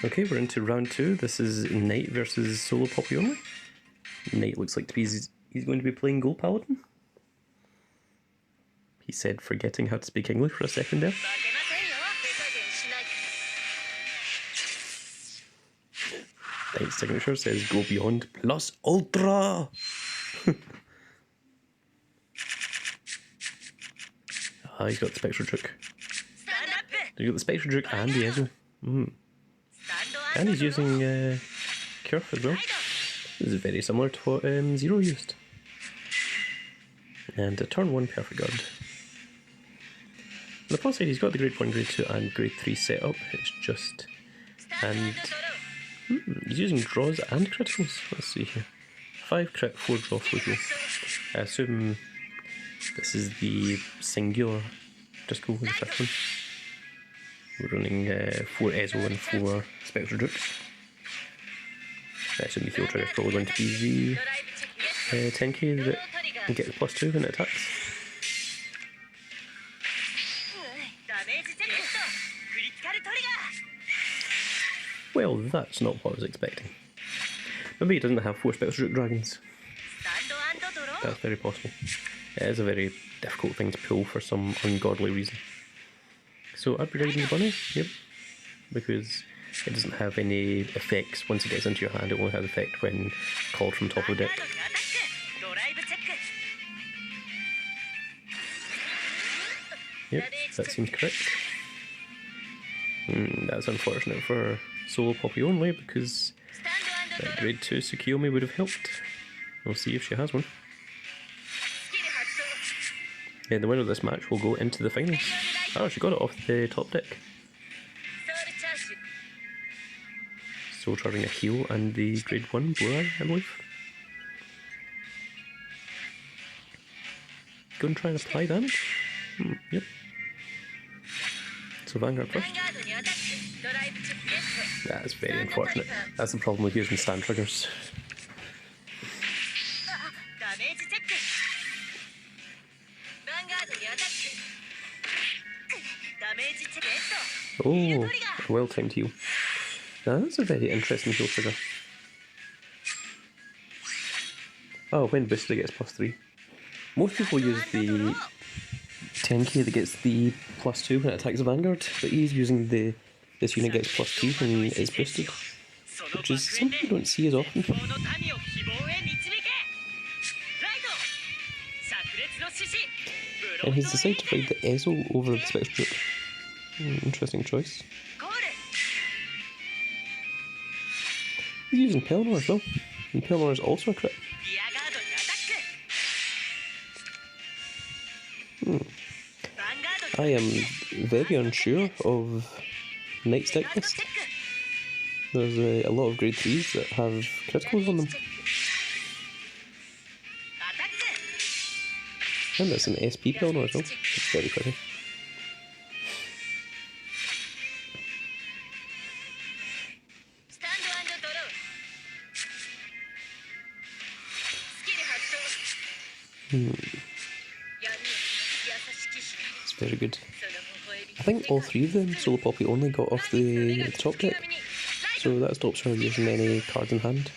Okay, we're into round 2. This is Knite versus SoloPoppyOnly. Knite looks like he's going to be playing Gold Paladin. He said, forgetting how to speak English for a second there. Knight's signature says go beyond plus ultra! Ah, he's got the Spectral Juke. He's got the Spectral Juke and the Ezel. And he's using Curve as well. This is very similar to what Zero used. And a turn 1 perfect guard. On the plus side, he's got the grade 1, grade 2 and grade 3 setup. It's just... And... he's using draws and criticals. Let's see here. 5 crit, 4 draw, 4 heal. I assume this is the singular critical with the fifth one. We're running 4 Ezel and 4 Spectral Jukes. I assume the heal trigger is probably going to be the 10k that gets plus 2 when it attacks. Well, that's not what I was expecting. Maybe he doesn't have 4 Spectral Juke dragons. That's very possible. It is a very difficult thing to pull for some ungodly reason. So I'd be riding the bunny, yep, because it doesn't have any effects once it gets into your hand. It only has effect when called from top of the deck. Yep, that seems correct. That's unfortunate for SoloPoppyOnly because that grade 2 Tsukiyomi would have helped. We'll see if she has one. And the winner of this match will go into the finals. Oh, she got it off the top deck. So charging a heal and the grade 1 blue eye, I believe. Go and try and apply damage. Yep. So Vanguard first. That's very unfortunate. That's the problem with using stand triggers. Oh, a well-timed heal. Now that's a very interesting heal trigger. Oh, when boosted it gets plus 3. Most people use the 10k that gets the plus 2 when it attacks the Vanguard, but he's using this unit gets plus 3 when it's boosted, which is something you don't see as often. And he's decided to ride the Ezel over the Spectral Juke. Interesting choice. He's using Pelennor as well, and Pelennor is also a crit. I am very unsure of Knight's deck list. There's a lot of grade 3s that have criticals on them. And there's an SP Pelennor as well. It's very pretty. It's very good. I think all 3 of them SoloPoppyOnly got off the top deck, so that stops her using any cards in hand.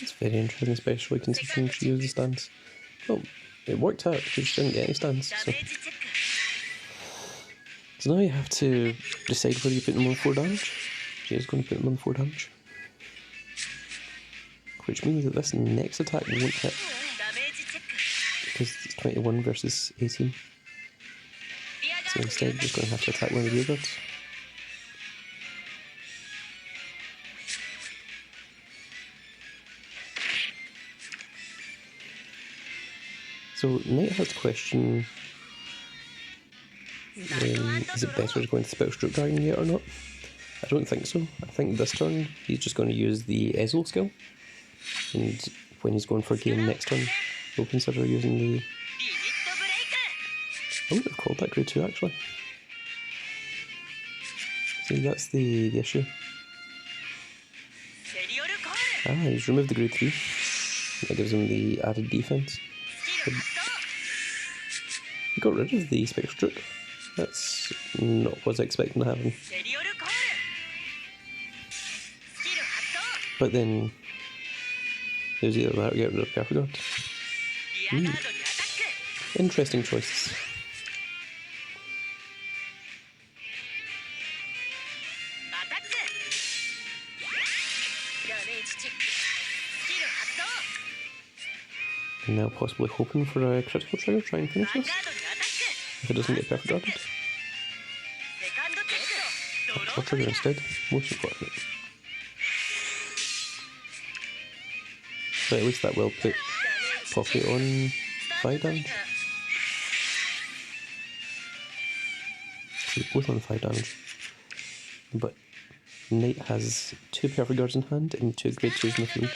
It's very interesting, especially considering she used the stance. Well, it worked out because she didn't get any stance. So now you have to decide whether you put them on 4 damage. She is going to put them on 4 damage. Which means that this next attack won't hit. Because it's 21 versus 18. So instead, you're just going to have to attack one of the rear guards. So Knight has to question, is it better to go into Spectral Juke Dragon yet or not? I don't think so. I think this turn he's just going to use the Ezel skill and when he's going for game next turn, he'll consider using the... I would have called that grade 2 actually. See, that's the issue. Ah, he's removed the grade 3. That gives him the added defense. He got rid of the Spectral Juke. That's not what I was expecting to happen. But then, it was either that or get rid of Perfect Guard. Interesting choices. And now possibly hoping for a critical trigger, try and finish this. If it doesn't get perfect guarded. Critical trigger instead, most important. But at least that will put Poppy on 5 damage. So both on 5 damage. But Knite has 2 perfect guards in hand and 2 grade 2s in the field.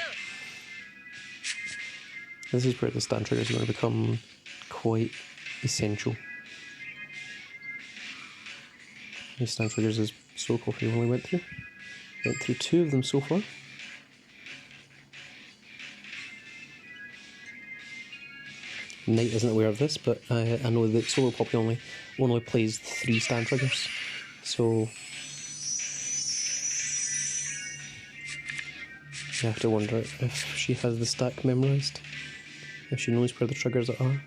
This is where the stand triggers are going to become quite essential. These stand triggers as SoloPoppyOnly went through. Went through 2 of them so far. Knite isn't aware of this, but I know that SoloPoppyOnly only plays 3 stand triggers. So you have to wonder if she has the stack memorised. If she knows where the triggers are.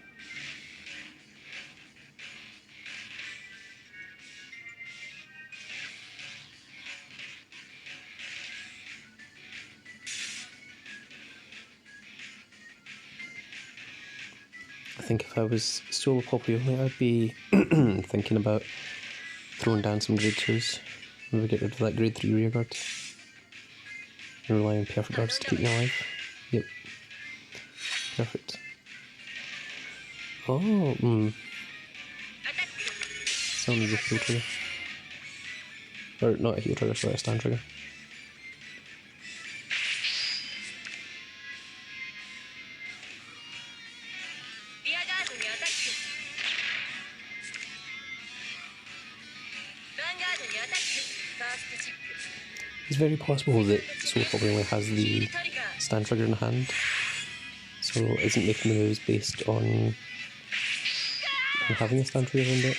I think if I was SoloPoppyOnly, I'd be thinking about throwing down some grade 2s. Maybe get rid of that grade 3 rear guard. And rely on perfect guards to keep me alive. Yep. Perfect. Oh, Still needs a heal trigger. Or not a heal trigger, sorry, a stand trigger. It's very possible that SoloPoppyOnly has the stand trigger in hand, so it isn't making the moves based on having a stand trigger in deck.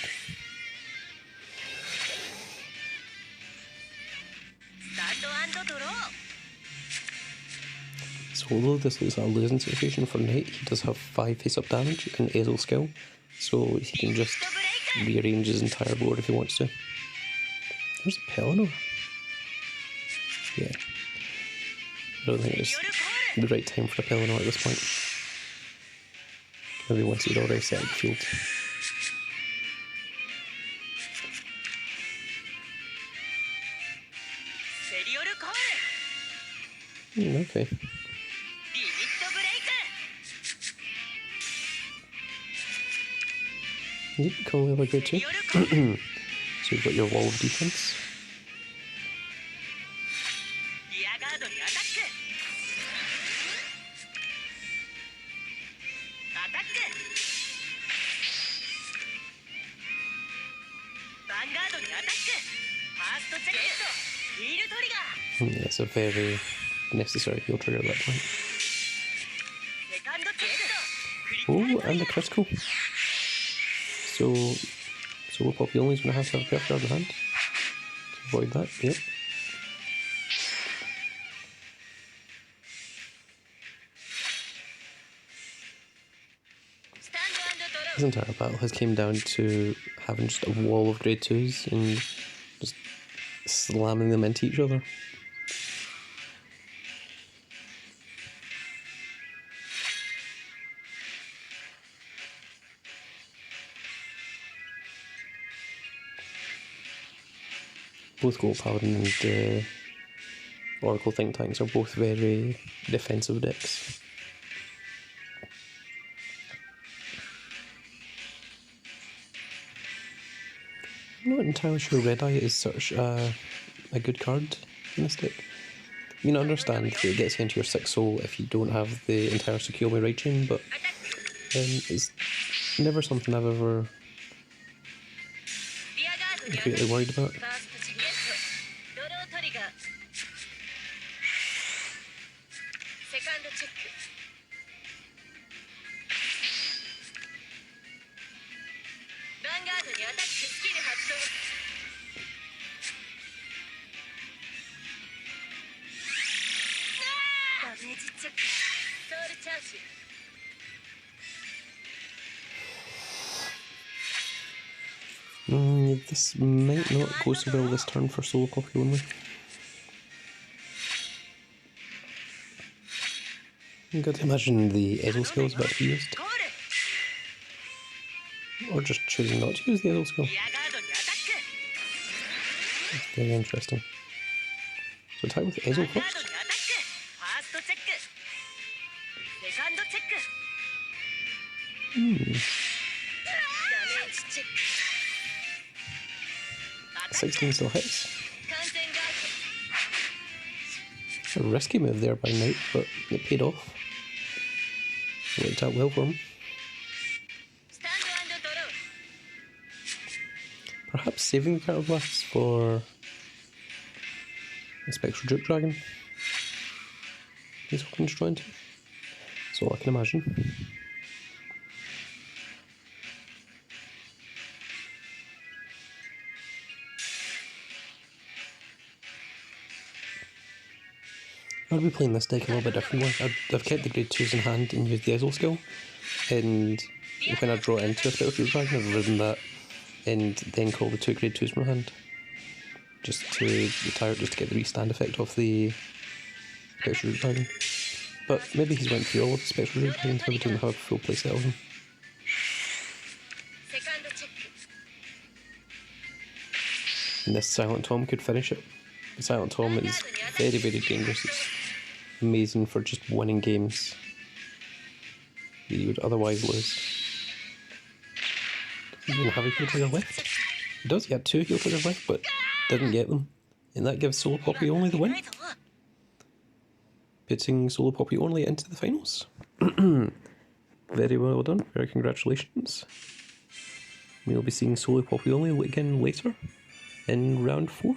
So although this looks like a losing situation for Knite, he does have 5 face-up damage and Ezel skill, so he can just rearrange his entire board if he wants to. There's a Paladin. Yeah. I don't think it's the right time for a Paladin at this point. Maybe once he'd already set up the field. Okay. Yep, currently level grade 2. So you've got your wall of defense. That's a very necessary heal trigger at that point. Oh, and a critical. So SoloPoppyOnly is going to have a perfect guard in hand to avoid that. Yep. This entire battle has came down to having just a wall of grade 2s and just slamming them into each other. Both Gold Paladin and Oracle Think Tanks are both very defensive decks. I'm not entirely sure Red Eye is such a good card in this deck. mean, I understand that it gets into your 6th soul if you don't have the entire Tsukiyomi raid chain, but it's never something I've ever greatly worried about. This might not go so well this turn for SoloPoppyOnly. I've got to imagine the Ezel skill is about to be used. Or just choosing not to use the Ezel skill. That's very interesting. So attack with Ezel first. Hmm. 16 still hits. A risky move there by Knite, but it paid off. It worked out well for him. Perhaps saving the counter blasts for the Spectral Juke Dragon. He's hoping to destroy into. That's all I can imagine. I'll be playing this deck a little bit differently. I've kept the grade 2s in hand and used the Ezel skill, and when I draw into a Spectral Juke Dragon, I've ridden that and then call the 2 grade 2s from hand. Just to retire it, just to get the restand effect off the Spectral Juke Dragon. But maybe he's went through all of the Spectral Juke Dragons, maybe didn't have a full playset of them. And this Silent Tom could finish it. The Silent Tom is very, very dangerous. It's amazing for just winning games that you would otherwise lose. Does he even have a heal trigger left? He does, he had 2 heal triggers left, but didn't get them. And that gives SoloPoppyOnly the win. Putting SoloPoppyOnly into the finals. Very well done, very congratulations. We'll be seeing SoloPoppyOnly again later in round 4.